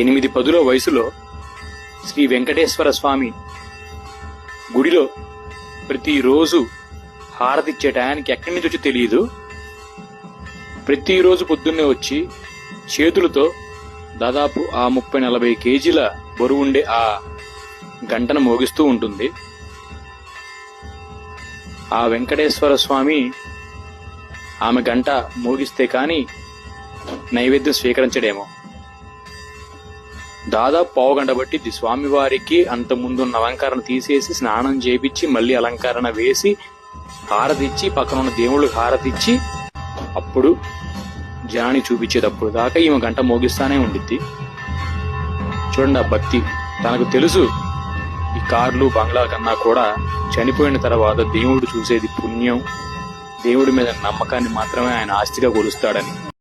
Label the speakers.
Speaker 1: 8-10 వయసులో శ్రీ వెంకటేశ్వర స్వామి గుడిలో ప్రతిరోజు హారతిచ్చే టయానికి ఎక్కడి నుంచి వచ్చి తెలియదు. ప్రతిరోజు పొద్దున్నే వచ్చి చేతులతో దాదాపు ఆ 30-40 కేజీల బరువుండే ఆ గంటను మోగిస్తూ ఉంటుంది. ఆ వెంకటేశ్వర స్వామి ఆమె గంట మోగిస్తే కాని నైవేద్యం స్వీకరించడేమో. దాదాపు 1/2 గంట పట్టిద్ది. స్వామివారికి అంత ముందున్న అలంకరణ తీసేసి స్నానం చేపించి మళ్ళీ అలంకరణ వేసి హారతిచ్చి పక్కన ఉన్న దేవుళ్ళకి హారతిచ్చి అప్పుడు జనాన్ని చూపించేటప్పుడు దాకా ఈమె గంట మోగిస్తానే ఉండిద్ది. చూడండి ఆ భక్తి. తనకు తెలుసు ఈ కార్లు బంగ్లా కన్నా కూడా చనిపోయిన తర్వాత దేవుడు చూసేది పుణ్యం, దేవుడి మీద నమ్మకాన్ని మాత్రమే ఆయన ఆస్తిగా కొలుస్తాడని.